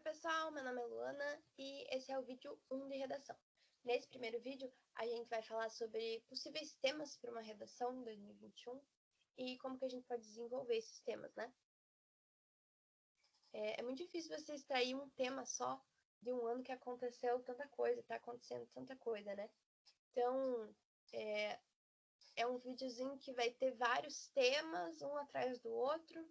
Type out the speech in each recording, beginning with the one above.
pessoal, meu nome é Luana e esse é o vídeo 1 de redação. Nesse primeiro vídeo, a gente vai falar sobre possíveis temas para uma redação em 2021 e como que a gente pode desenvolver esses temas, né? É muito difícil você extrair um tema só de um ano que aconteceu tanta coisa, está acontecendo tanta coisa, né? Então, é um videozinho que vai ter vários temas, um atrás do outro.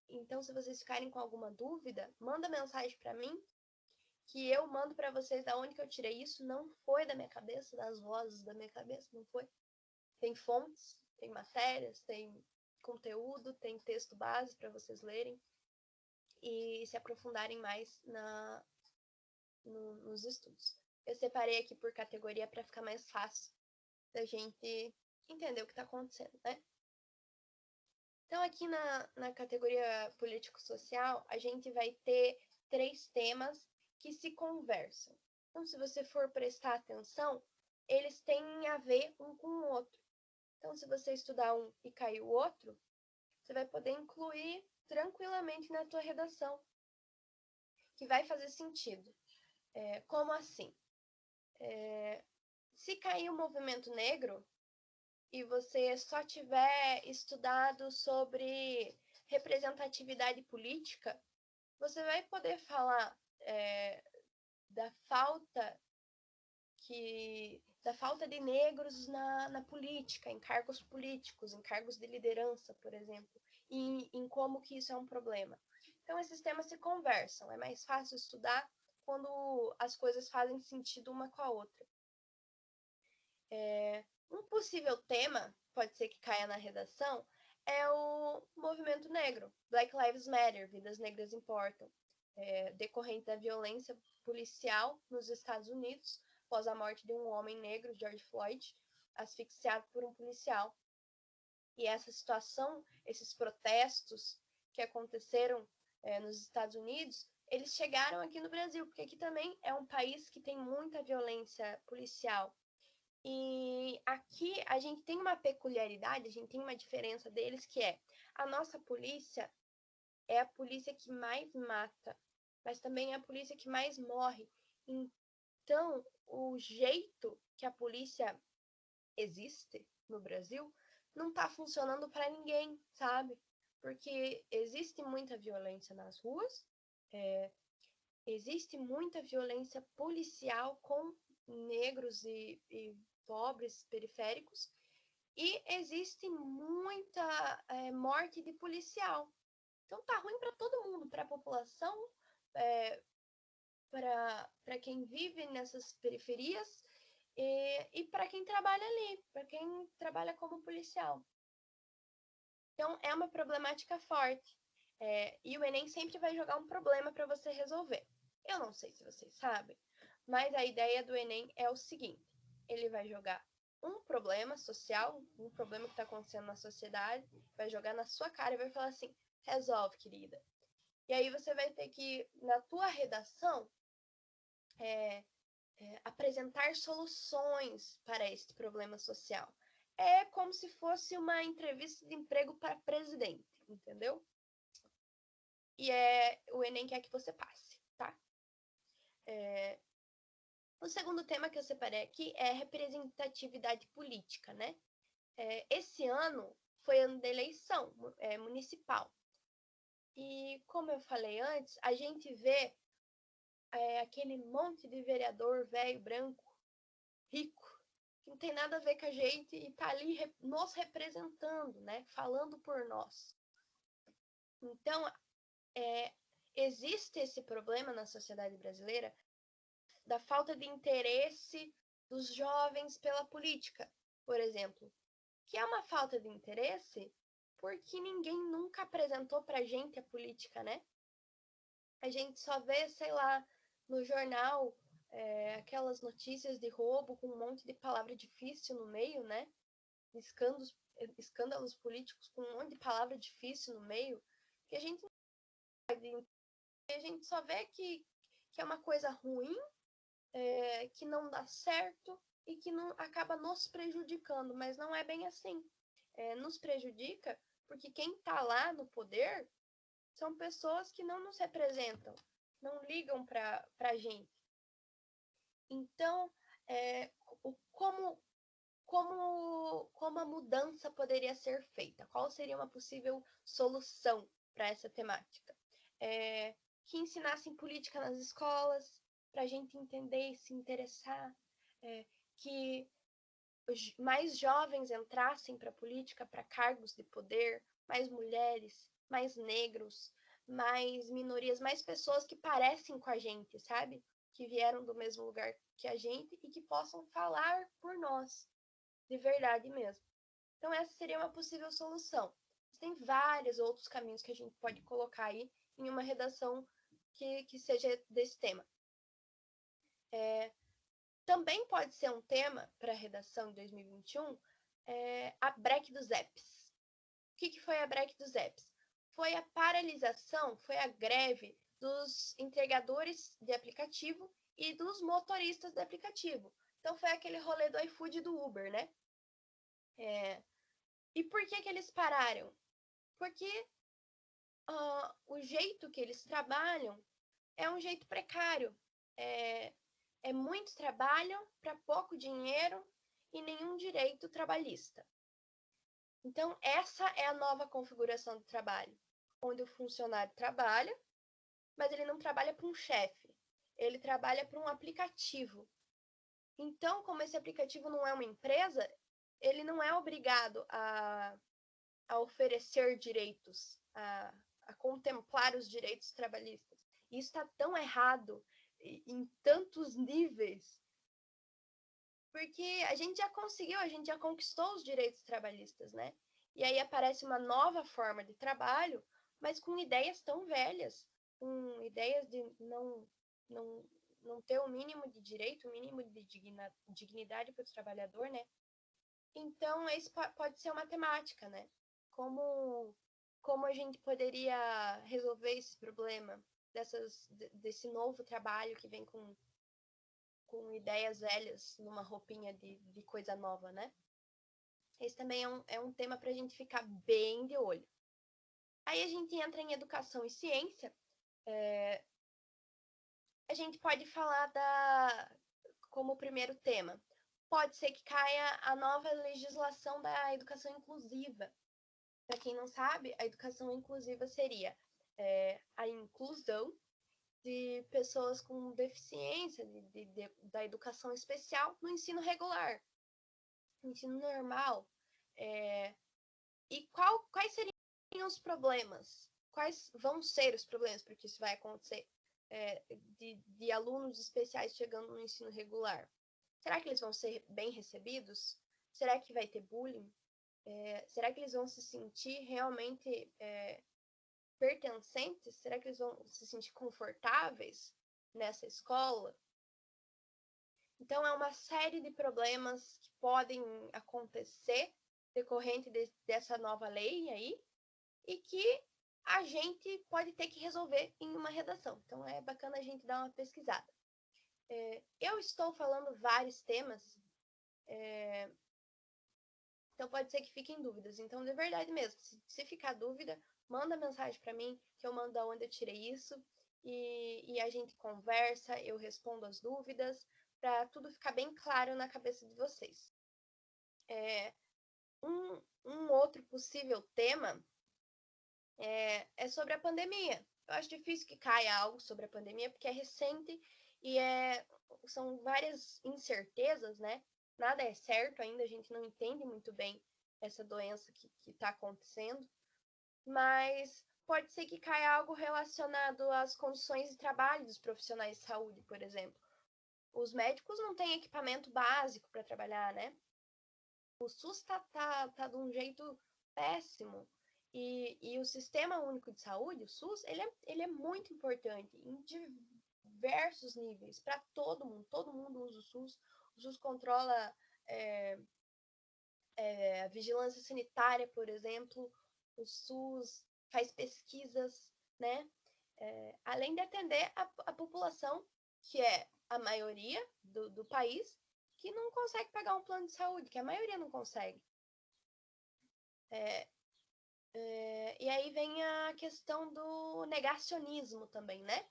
Então, se vocês ficarem com alguma dúvida, manda mensagem para mim, que eu mando para vocês da onde que eu tirei isso. Não foi da minha cabeça, das vozes da minha cabeça, não foi. Tem fontes, tem matérias, tem conteúdo, tem texto base para vocês lerem e se aprofundarem mais nos estudos. Eu separei aqui por categoria para ficar mais fácil da gente entender o que está acontecendo, né? Então, aqui na categoria político-social, a gente vai ter 3 temas que se conversam. Então, se você for prestar atenção, eles têm a ver um com o outro. Então, se você estudar um e cair o outro, você vai poder incluir tranquilamente na tua redação, que vai fazer sentido. Como assim? Se cair o movimento negro e você só tiver estudado sobre representatividade política, você vai poder falar da falta de negros na política, em cargos políticos, em cargos de liderança, por exemplo, e em como que isso é um problema. Então, esses temas se conversam, é mais fácil estudar quando as coisas fazem sentido uma com a outra. Um possível tema, pode ser que caia na redação, é o movimento negro, Black Lives Matter, Vidas Negras Importam, decorrente da violência policial nos Estados Unidos, após a morte de um homem negro, George Floyd, asfixiado por um policial. E essa situação, esses protestos que aconteceram nos Estados Unidos, eles chegaram aqui no Brasil, porque aqui também é um país que tem muita violência policial. E aqui a gente tem uma peculiaridade, a gente tem uma diferença deles, que é a nossa polícia é a polícia que mais mata, mas também é a polícia que mais morre. Então, o jeito que a polícia existe no Brasil não está funcionando para ninguém, sabe? Porque existe muita violência nas ruas, existe muita violência policial com negros e pobres periféricos, e existe muita morte de policial. Então tá ruim para todo mundo, para a população, para quem vive nessas periferias e para quem trabalha ali, para quem trabalha como policial. Então é uma problemática forte. E o Enem sempre vai jogar um problema para você resolver. Eu não sei se vocês sabem, mas a ideia do Enem é o seguinte: ele vai jogar um problema social, um problema que está acontecendo na sociedade, vai jogar na sua cara e vai falar assim: resolve, querida. E aí você vai ter que, na tua redação, apresentar soluções para este problema social. É como se fosse uma entrevista de emprego para presidente, entendeu? E o Enem quer que você passe, tá? O segundo tema que eu separei aqui é representatividade política, né? Esse ano foi ano da eleição municipal. E como eu falei antes, a gente vê aquele monte de vereador velho, branco, rico, que não tem nada a ver com a gente e tá ali nos representando, né? Falando por nós. Então, existe esse problema na sociedade brasileira da falta de interesse dos jovens pela política, por exemplo, que é uma falta de interesse porque ninguém nunca apresentou pra gente a política, né? A gente só vê, sei lá, no jornal, aquelas notícias de roubo com um monte de palavra difícil no meio, né? Escândalos políticos com um monte de palavra difícil no meio, que a gente só vê que é uma coisa ruim, que não dá certo e que não acaba nos prejudicando, mas não é bem assim. Nos prejudica porque quem está lá no poder são pessoas que não nos representam. não ligam para a gente. Então, como a mudança poderia ser feita? Qual seria uma possível solução para essa temática? Que ensinassem política nas escolas, para a gente entender e se interessar, que mais jovens entrassem para a política, para cargos de poder, mais mulheres, mais negros, mais minorias, mais pessoas que parecem com a gente, sabe? Que vieram do mesmo lugar que a gente e que possam falar por nós, de verdade mesmo. Então, essa seria uma possível solução. Tem vários outros caminhos que a gente pode colocar aí em uma redação que seja desse tema. Também pode ser um tema para a redação de 2021, a break dos apps. O que foi a break dos apps? Foi a paralisação, foi a greve dos entregadores de aplicativo e dos motoristas de aplicativo. Então, foi aquele rolê do iFood e do Uber, né? E por que eles pararam? Porque o jeito que eles trabalham é um jeito precário. É muito trabalho para pouco dinheiro e nenhum direito trabalhista. Então, essa é a nova configuração do trabalho, onde o funcionário trabalha, mas ele não trabalha para um chefe, ele trabalha para um aplicativo. Então, como esse aplicativo não é uma empresa, ele não é obrigado a oferecer direitos, a contemplar os direitos trabalhistas. Isso está tão errado em tantos níveis, porque a gente já conseguiu, a gente já conquistou os direitos trabalhistas, né? E aí aparece uma nova forma de trabalho, mas com ideias tão velhas, com ideias de não ter o mínimo de direito, o mínimo de dignidade para o trabalhador, né? Então, esse pode ser uma temática, né? Como a gente poderia resolver esse problema desse novo trabalho que vem com ideias velhas numa roupinha de coisa nova, né? Esse também é um tema para a gente ficar bem de olho. Aí a gente entra em educação e ciência. A gente pode falar como primeiro tema. Pode ser que caia a nova legislação da educação inclusiva. Para quem não sabe, a educação inclusiva seria a inclusão de pessoas com deficiência, da educação especial no ensino regular, no ensino normal. E quais seriam os problemas? Quais vão ser os problemas, porque isso vai acontecer, de alunos especiais chegando no ensino regular? Será que eles vão ser bem recebidos? Será que vai ter bullying? Será que eles vão se sentir realmente pertencentes? Será que eles vão se sentir confortáveis nessa escola? Então, é uma série de problemas que podem acontecer decorrente dessa nova lei aí e que a gente pode ter que resolver em uma redação. Então, é bacana a gente dar uma pesquisada. Eu estou falando vários temas, então pode ser que fiquem dúvidas. Então, de verdade mesmo, se ficar dúvida, manda mensagem para mim, que eu mando aonde eu tirei isso, e a gente conversa, eu respondo as dúvidas, para tudo ficar bem claro na cabeça de vocês. Um outro possível tema é sobre a pandemia. Eu acho difícil que caia algo sobre a pandemia, porque é recente e são várias incertezas, né? Nada é certo ainda, a gente não entende muito bem essa doença que está acontecendo, mas pode ser que caia algo relacionado às condições de trabalho dos profissionais de saúde, por exemplo. Os médicos não têm equipamento básico para trabalhar, né? O SUS tá de um jeito péssimo. E o Sistema Único de Saúde, o SUS, ele é muito importante em diversos níveis, para todo mundo usa o SUS. O SUS controla a vigilância sanitária, por exemplo, o SUS faz pesquisas, né? Além de atender a população, que é a maioria do país, que não consegue pagar um plano de saúde, que a maioria não consegue. E aí vem a questão do negacionismo também, né?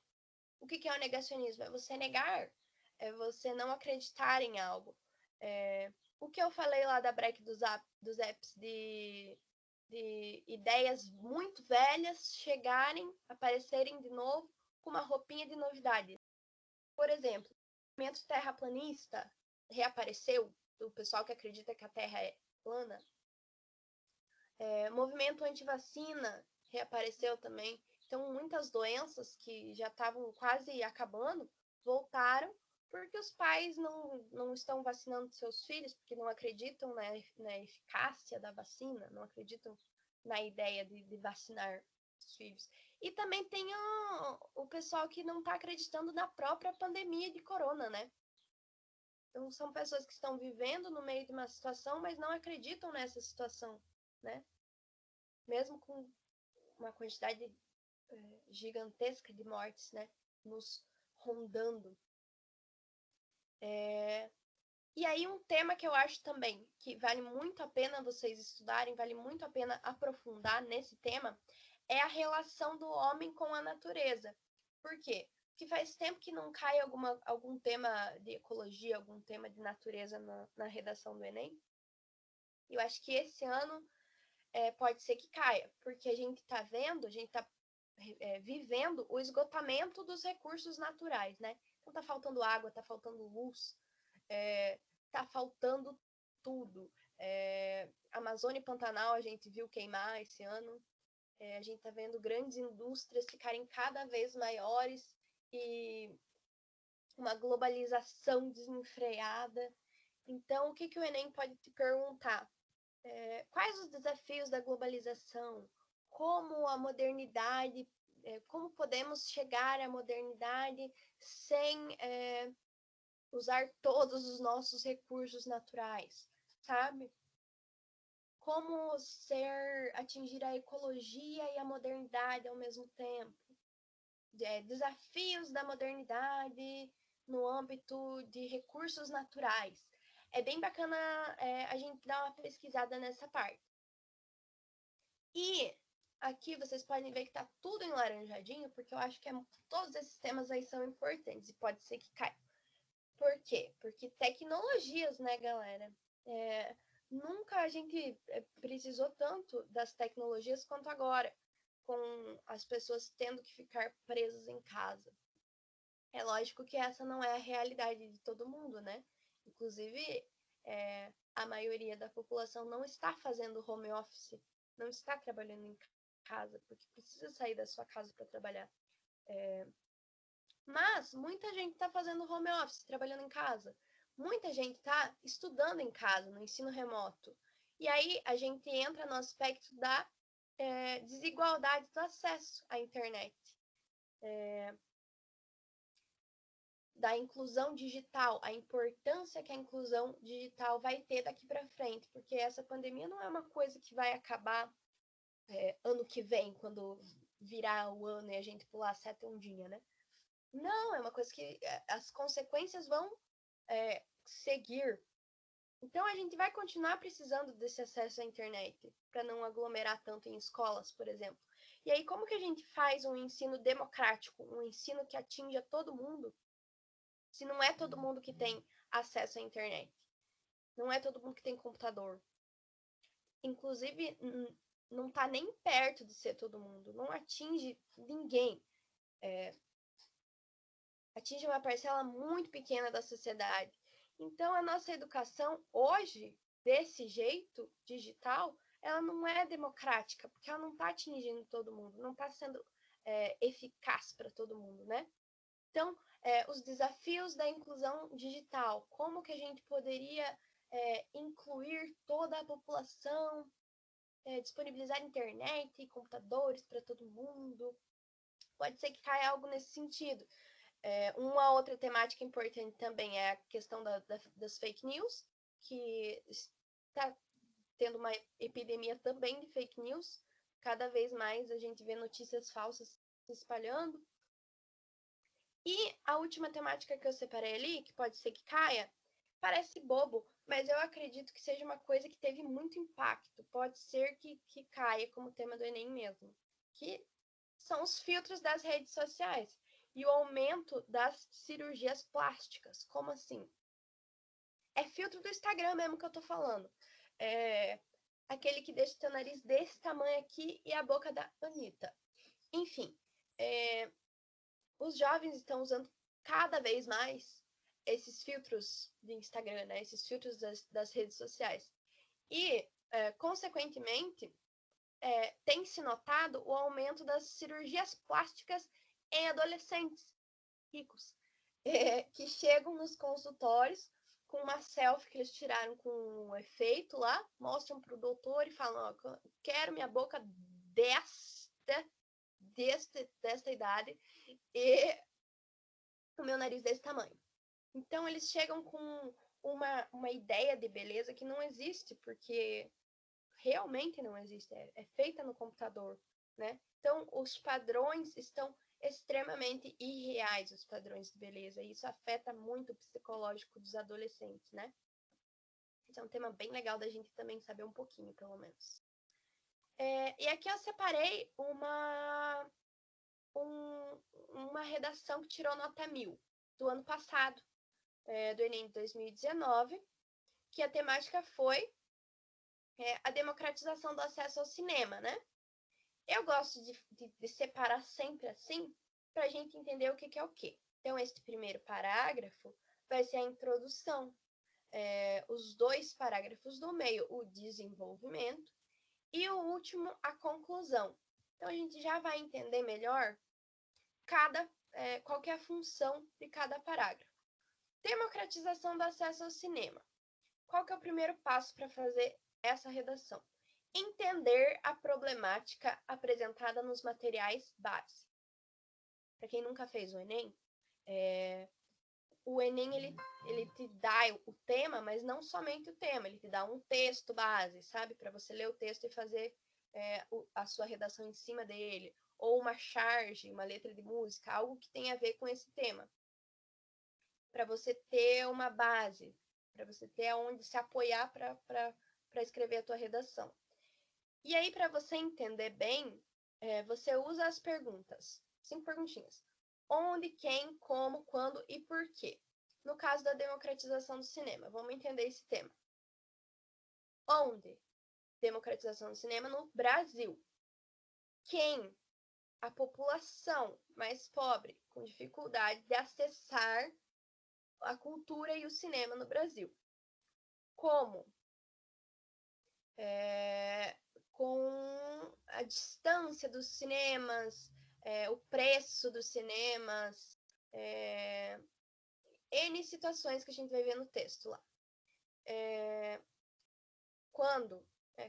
O que é o negacionismo? É você negar, é você não acreditar em algo. O que eu falei lá da break dos apps de ideias muito velhas chegarem, aparecerem de novo com uma roupinha de novidade. Por exemplo, o movimento terraplanista reapareceu, do pessoal que acredita que a Terra é plana. Movimento antivacina reapareceu também. Então, muitas doenças que já estavam quase acabando voltaram porque os pais não estão vacinando seus filhos, porque não acreditam na eficácia da vacina, não acreditam na ideia de vacinar os filhos. E também tem o pessoal que não está acreditando na própria pandemia de corona, né? Então, são pessoas que estão vivendo no meio de uma situação, mas não acreditam nessa situação, né? Mesmo com uma quantidade gigantesca de mortes, né, nos rondando. E aí um tema que eu acho também que vale muito a pena vocês estudarem, vale muito a pena aprofundar nesse tema, é a relação do homem com a natureza. Por quê? Porque faz tempo que não cai algum tema de ecologia, algum tema de natureza na redação do Enem. Eu acho que esse ano pode ser que caia, porque a gente está vendo, a gente está vivendo o esgotamento dos recursos naturais, né? Então tá faltando água, tá faltando luz, tá faltando tudo. Amazônia e Pantanal a gente viu queimar esse ano. A gente tá vendo grandes indústrias ficarem cada vez maiores e uma globalização desenfreada. Então, o que o Enem pode te perguntar? Quais os desafios da globalização? Como a modernidade, como podemos chegar à modernidade sem usar todos os nossos recursos naturais, sabe? Como atingir a ecologia e a modernidade ao mesmo tempo? Desafios da modernidade no âmbito de recursos naturais. É bem bacana a gente dar uma pesquisada nessa parte. E aqui vocês podem ver que tá tudo em laranjadinho, porque eu acho que todos esses temas aí são importantes e pode ser que caia. Por quê? Porque tecnologias, né, galera? Nunca a gente precisou tanto das tecnologias quanto agora, com as pessoas tendo que ficar presas em casa. É lógico que essa não é a realidade de todo mundo, né? Inclusive, a maioria da população não está fazendo home office, não está trabalhando em casa, porque precisa sair da sua casa para trabalhar. Mas muita gente está fazendo home office, trabalhando em casa. Muita gente está estudando em casa, no ensino remoto. E aí a gente entra no aspecto da desigualdade do acesso à internet. Da inclusão digital, a importância que a inclusão digital vai ter daqui para frente, porque essa pandemia não é uma coisa que vai acabar ano que vem, quando virar o ano e a gente pular 7 ondinha, né? Não, é uma coisa que as consequências vão seguir. Então a gente vai continuar precisando desse acesso à internet para não aglomerar tanto em escolas, por exemplo. E aí como que a gente faz um ensino democrático, um ensino que atinja todo mundo, se não é todo mundo que tem acesso à internet? Não é todo mundo que tem computador. Inclusive, não está nem perto de ser todo mundo. Não atinge ninguém. Atinge uma parcela muito pequena da sociedade. Então, a nossa educação hoje, desse jeito, digital, ela não é democrática, porque ela não está atingindo todo mundo, não está sendo eficaz para todo mundo, né? Então, os desafios da inclusão digital, como que a gente poderia incluir toda a população, disponibilizar internet e computadores para todo mundo. Pode ser que caia algo nesse sentido. Uma outra temática importante também é a questão das fake news, que está tendo uma epidemia também de fake news. Cada vez mais a gente vê notícias falsas se espalhando. E a última temática que eu separei ali, que pode ser que caia, parece bobo, mas eu acredito que seja uma coisa que teve muito impacto. Pode ser que caia como tema do Enem mesmo, que são os filtros das redes sociais. e o aumento das cirurgias plásticas. Como assim? É filtro do Instagram mesmo que eu tô falando. É aquele que deixa seu nariz desse tamanho aqui e a boca da Anitta. Enfim, os jovens estão usando cada vez mais esses filtros de Instagram, né? Esses filtros das redes sociais. E, consequentemente, tem se notado o aumento das cirurgias plásticas em adolescentes ricos, que chegam nos consultórios com uma selfie que eles tiraram com um efeito lá, mostram para o doutor e falam, ó, quero minha boca desta idade e o meu nariz desse tamanho. Então, eles chegam com uma ideia de beleza que não existe, porque realmente não existe, é feita no computador, né? Então, os padrões estão extremamente irreais, os padrões de beleza, e isso afeta muito o psicológico dos adolescentes, né? Esse é um tema bem legal da gente também saber um pouquinho, pelo menos. E aqui eu separei uma redação que tirou nota 1000 do ano passado, do Enem de 2019, que a temática foi a democratização do acesso ao cinema, né? Eu gosto de separar sempre assim, para a gente entender o que é o quê. Então, esse primeiro parágrafo vai ser a introdução, os 2 parágrafos do meio, o desenvolvimento, e o último, a conclusão. Então, a gente já vai entender melhor qual que é a função de cada parágrafo. Democratização do acesso ao cinema. Qual que é o primeiro passo para fazer essa redação? Entender a problemática apresentada nos materiais base. Para quem nunca fez o Enem, o Enem ele te dá o tema, mas não somente o tema, ele te dá um texto base, sabe? Para você ler o texto e fazer a sua redação em cima dele, ou uma charge, uma letra de música, algo que tenha a ver com esse tema. Para você ter uma base, para você ter aonde se apoiar para escrever a tua redação. E aí, para você entender bem, você usa as perguntas. 5 perguntinhas. Onde, quem, como, quando e por quê. No caso da democratização do cinema, vamos entender esse tema. Onde? Democratização do cinema no Brasil. Quem? A população mais pobre, com dificuldade de acessar a cultura e o cinema no Brasil. Como? Com a distância dos cinemas, o preço dos cinemas, N situações que a gente vai ver no texto lá. Quando?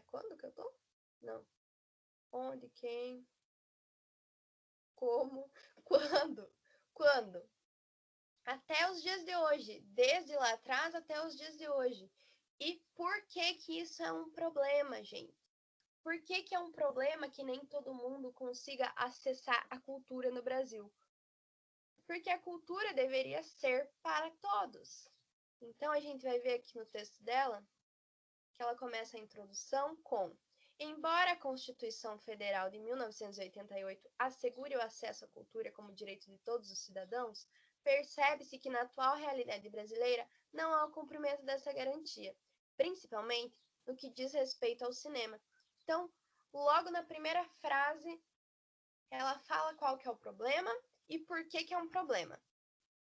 Quando que eu tô? Não. Onde, quem, como, quando? Quando? Até os dias de hoje, desde lá atrás até os dias de hoje. E por que que isso é um problema, gente? Por que que é um problema que nem todo mundo consiga acessar a cultura no Brasil? Porque a cultura deveria ser para todos. Então, a gente vai ver aqui no texto dela que ela começa a introdução com: embora a Constituição Federal de 1988 assegure o acesso à cultura como direito de todos os cidadãos, percebe-se que na atual realidade brasileira não há o cumprimento dessa garantia, principalmente no que diz respeito ao cinema. Então, logo na primeira frase, ela fala qual que é o problema e por que que é um problema.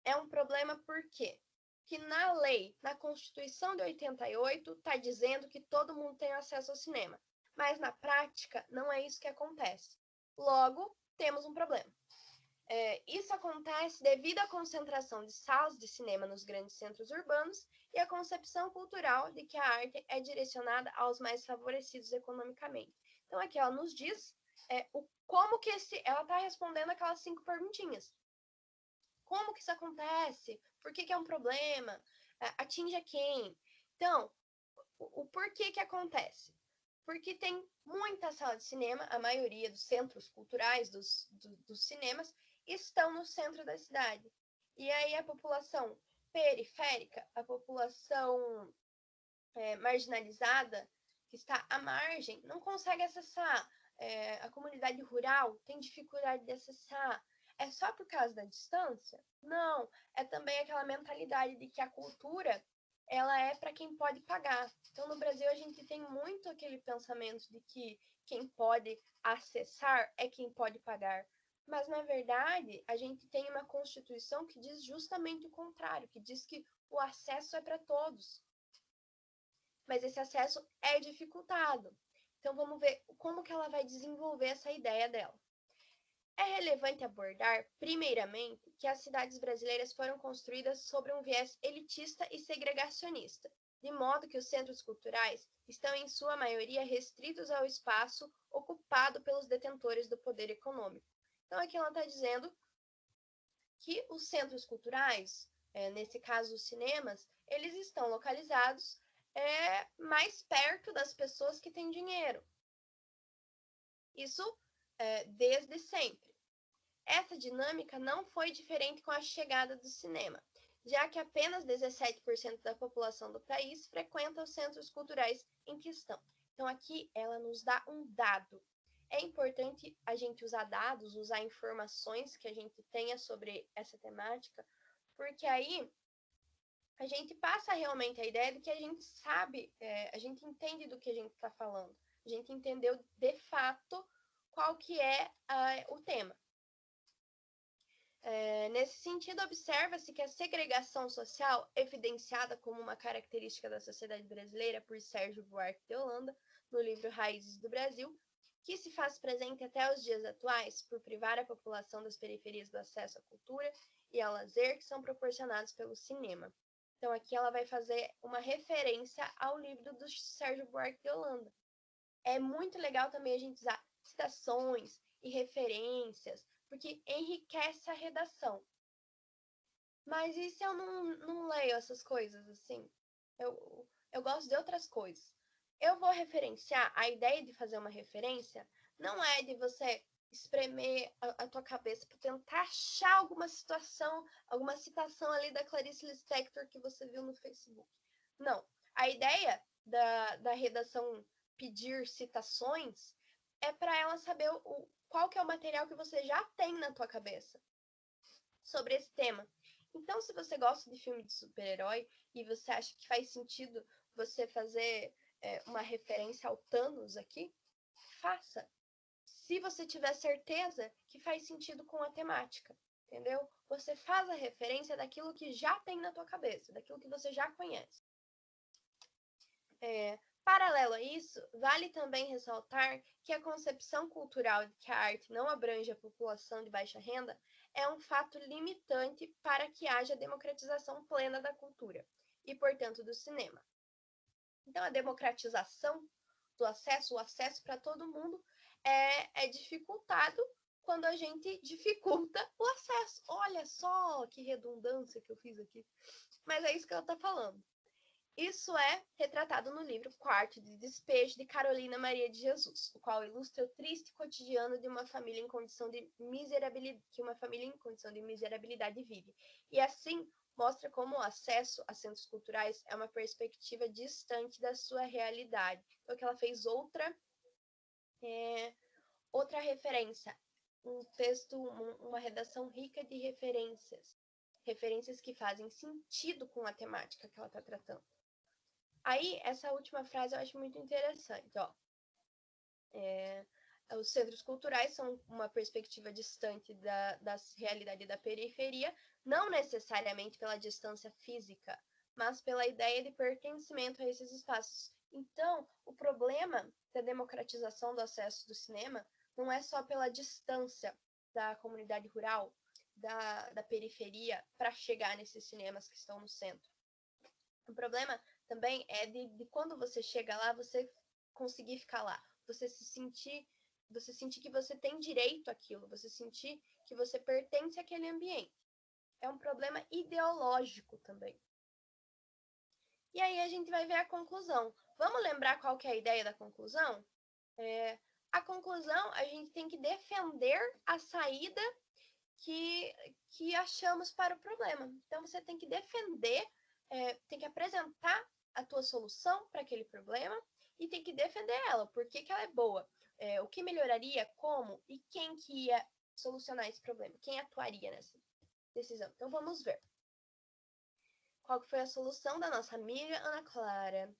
É um problema por quê? Que na lei, na Constituição de 88, está dizendo que todo mundo tem acesso ao cinema. Mas na prática, não é isso que acontece. Logo, temos um problema. Isso acontece devido à concentração de salas de cinema nos grandes centros urbanos e à concepção cultural de que a arte é direcionada aos mais favorecidos economicamente. Então, aqui ela nos diz como que ela está respondendo aquelas 5 perguntinhas. Como que isso acontece? Por que que é um problema? Atinge a quem? Então, o porquê que acontece? Porque tem muita sala de cinema, a maioria dos centros culturais dos cinemas estão no centro da cidade. E aí a população periférica, a população marginalizada, que está à margem, não consegue acessar. A comunidade rural tem dificuldade de acessar. é só por causa da distância? Não, é também aquela mentalidade de que a cultura ela é para quem pode pagar. Então, no Brasil, a gente tem muito aquele pensamento de que quem pode acessar é quem pode pagar. Mas, na verdade, a gente tem uma Constituição que diz justamente o contrário, que diz que o acesso é para todos. Mas esse acesso é dificultado. Então, vamos ver como que ela vai desenvolver essa ideia dela. É relevante abordar, primeiramente, que as cidades brasileiras foram construídas sobre um viés elitista e segregacionista, de modo que os centros culturais estão, em sua maioria, restritos ao espaço ocupado pelos detentores do poder econômico. Então, aqui ela está dizendo que os centros culturais, nesse caso os cinemas, eles estão localizados mais perto das pessoas que têm dinheiro. Isso desde sempre. Essa dinâmica não foi diferente com a chegada do cinema, já que apenas 17% da população do país frequenta os centros culturais em questão. Então, aqui ela nos dá um dado. É importante a gente usar dados, usar informações que a gente tenha sobre essa temática, porque aí a gente passa realmente a ideia de que a gente sabe, a gente entende do que a gente está falando. A gente entendeu de fato qual que é o tema. Nesse sentido, observa-se que a segregação social, evidenciada como uma característica da sociedade brasileira por Sérgio Buarque de Holanda, no livro Raízes do Brasil, que se faz presente até os dias atuais por privar a população das periferias do acesso à cultura e ao lazer que são proporcionados pelo cinema. Então, aqui ela vai fazer uma referência ao livro do Sérgio Buarque de Holanda. É muito legal também a gente usar citações e referências, porque enriquece a redação. Mas e se eu não leio essas coisas assim? Eu gosto de outras coisas. Eu vou referenciar, a ideia de fazer uma referência não é de você espremer a tua cabeça para tentar achar alguma situação, alguma citação ali da Clarice Lispector que você viu no Facebook. Não. A ideia da redação pedir citações é para ela saber qual que é o material que você já tem na tua cabeça sobre esse tema. Então, se você gosta de filme de super-herói e você acha que faz sentido você fazer uma referência ao Thanos aqui, faça. Se você tiver certeza que faz sentido com a temática, entendeu? Você faz a referência daquilo que já tem na tua cabeça, daquilo que você já conhece. Paralelo a isso, vale também ressaltar que a concepção cultural de que a arte não abrange a população de baixa renda é um fato limitante para que haja democratização plena da cultura e, portanto, do cinema. Então, a democratização do acesso, o acesso para todo mundo, é dificultado quando a gente dificulta o acesso. Olha só que redundância que eu fiz aqui. Mas é isso que ela está falando. Isso é retratado no livro Quarto de Despejo, de Carolina Maria de Jesus, o qual ilustra o triste cotidiano de uma família em condição de miserabilidade, que uma família em condição de miserabilidade vive. E assim mostra como o acesso a centros culturais é uma perspectiva distante da sua realidade. Então, que ela fez outra referência, um texto, uma redação rica de referências que fazem sentido com a temática que ela está tratando. Aí, essa última frase eu acho muito interessante, ó. Os centros culturais são uma perspectiva distante da realidade da periferia, não necessariamente pela distância física, mas pela ideia de pertencimento a esses espaços. Então, o problema da democratização do acesso do cinema não é só pela distância da comunidade rural, da periferia, para chegar nesses cinemas que estão no centro. O problema também é de quando você chega lá, você conseguir ficar lá, você sentir que você tem direito àquilo, você sentir que você pertence àquele ambiente. É um problema ideológico também. E aí a gente vai ver a conclusão. Vamos lembrar qual que é a ideia da conclusão? A conclusão, a gente tem que defender a saída que achamos para o problema. Então, você tem que defender, tem que apresentar a tua solução para aquele problema e tem que defender ela, por que ela é boa, o que melhoraria, como e quem que ia solucionar esse problema? Quem atuaria nessa decisão? Então, vamos ver. Qual que foi a solução da nossa amiga Ana Clara?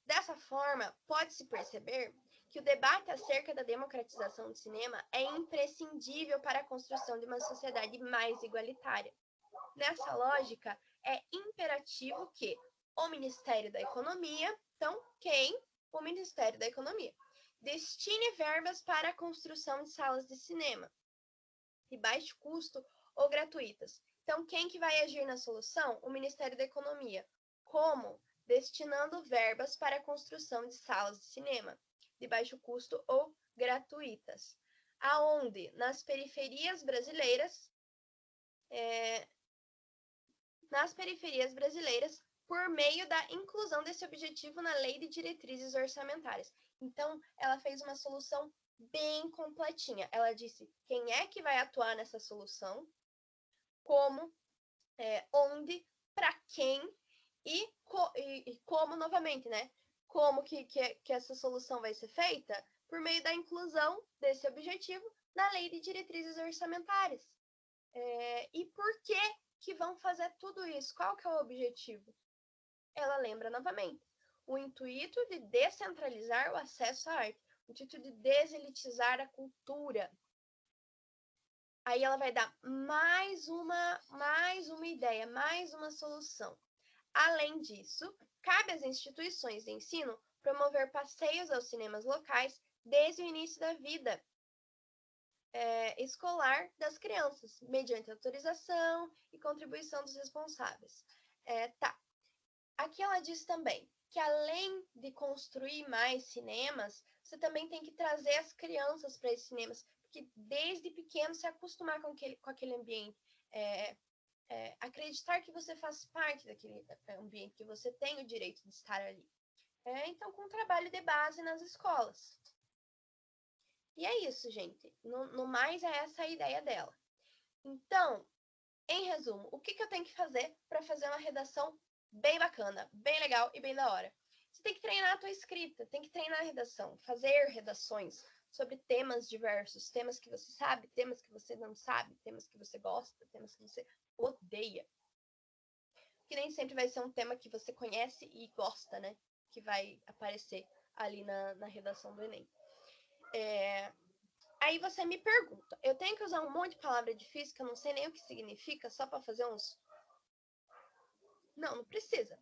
Dessa forma, pode-se perceber que o debate acerca da democratização do cinema é imprescindível para a construção de uma sociedade mais igualitária. Nessa lógica, é imperativo que o Ministério da Economia, então, quem? O Ministério da Economia, destine verbas para a construção de salas de cinema de baixo custo ou gratuitas. Então, quem que vai agir na solução? O Ministério da Economia. Como? Destinando verbas para a construção de salas de cinema de baixo custo ou gratuitas. Aonde? Nas periferias brasileiras, por meio da inclusão desse objetivo na Lei de Diretrizes Orçamentárias. Então, ela fez uma solução bem completinha. Ela disse quem é que vai atuar nessa solução, como, onde, para quem e como, novamente, né? Como que essa solução vai ser feita? Por meio da inclusão desse objetivo na Lei de Diretrizes Orçamentárias. E por que vão fazer tudo isso? Qual que é o objetivo? Ela lembra novamente. O intuito de descentralizar o acesso à arte. O intuito de deselitizar a cultura. Aí ela vai dar mais uma ideia, mais uma solução. Além disso, cabe às instituições de ensino promover passeios aos cinemas locais desde o início da vida escolar das crianças, mediante autorização e contribuição dos responsáveis. Aqui ela diz também que além de construir mais cinemas, você também tem que trazer as crianças para esses cinemas, porque desde pequeno se acostumar com aquele ambiente, acreditar que você faz parte daquele ambiente, que você tem o direito de estar ali. Então, com trabalho de base nas escolas. E é isso, gente. No mais, é essa a ideia dela. Então, em resumo, o que eu tenho que fazer para fazer uma redação bem bacana, bem legal e bem da hora? Você tem que treinar a tua escrita, tem que treinar a redação, fazer redações sobre temas diversos, temas que você sabe, temas que você não sabe, temas que você gosta, temas que você odeia. Que nem sempre vai ser um tema que você conhece e gosta, né? Que vai aparecer ali na redação do Enem. Aí você me pergunta, eu tenho que usar um monte de palavra difícil que eu não sei nem o que significa só para fazer uns... Não precisa.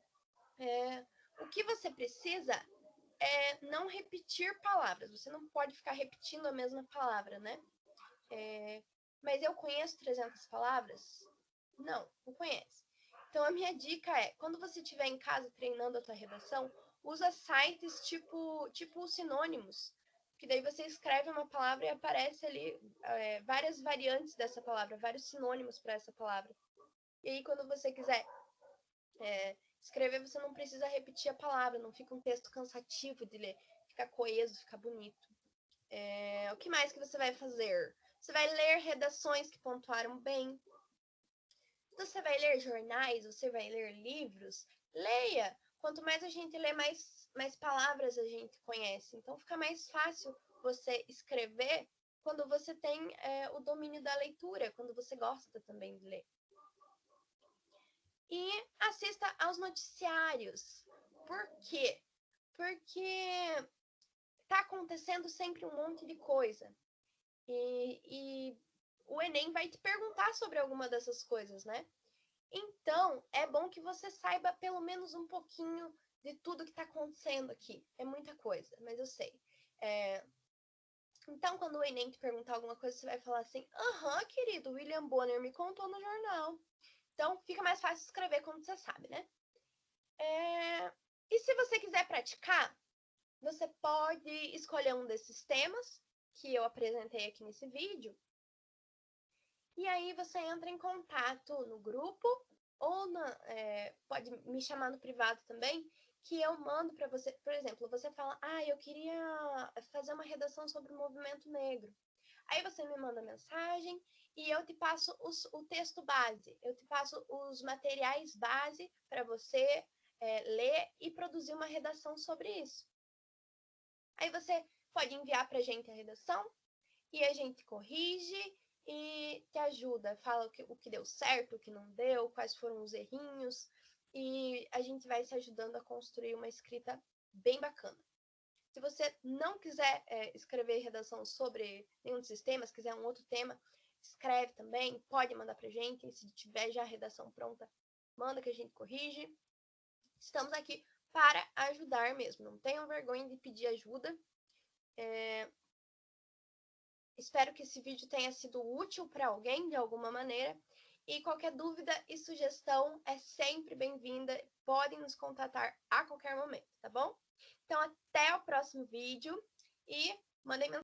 O que você precisa é não repetir palavras. Você não pode ficar repetindo a mesma palavra, né? Mas eu conheço 300 palavras? Não conhece. Então, a minha dica é, quando você estiver em casa treinando a tua redação, usa sites tipo sinônimos, que daí você escreve uma palavra e aparece ali várias variantes dessa palavra, vários sinônimos para essa palavra. E aí, quando você quiser escrever, você não precisa repetir a palavra, não fica um texto cansativo de ler, fica coeso, fica bonito. O que mais que você vai fazer? Você vai ler redações que pontuaram bem. Você vai ler jornais, você vai ler livros, leia. Quanto mais a gente lê, mais palavras a gente conhece. Então, fica mais fácil você escrever quando você tem o domínio da leitura, quando você gosta também de ler. E assista aos noticiários. Por quê? Porque está acontecendo sempre um monte de coisa. E o Enem vai te perguntar sobre alguma dessas coisas, né? Então, é bom que você saiba pelo menos um pouquinho de tudo que está acontecendo aqui. É muita coisa, mas eu sei. Então, quando o Enem te perguntar alguma coisa, você vai falar assim, querido, William Bonner me contou no jornal. Então, fica mais fácil escrever quando você sabe, né? E se você quiser praticar, você pode escolher um desses temas que eu apresentei aqui nesse vídeo. E aí você entra em contato no grupo ou pode me chamar no privado também, que eu mando para você. Por exemplo, você fala, eu queria fazer uma redação sobre o movimento negro. Aí você me manda mensagem e eu te passo o texto base, eu te passo os materiais base para você ler e produzir uma redação sobre isso. Aí você pode enviar para a gente a redação e a gente corrige e te ajuda, fala o que deu certo, o que não deu, quais foram os errinhos, e a gente vai se ajudando a construir uma escrita bem bacana. Se você não quiser escrever redação sobre nenhum dos sistemas, quiser um outro tema, escreve também, pode mandar pra gente. Se tiver já a redação pronta, manda que a gente corrige. Estamos aqui para ajudar mesmo. Não tenham vergonha de pedir ajuda. Espero que esse vídeo tenha sido útil para alguém de alguma maneira. E qualquer dúvida e sugestão é sempre bem-vinda. Podem nos contatar a qualquer momento, tá bom? Então, até o próximo vídeo e mandem mensagem.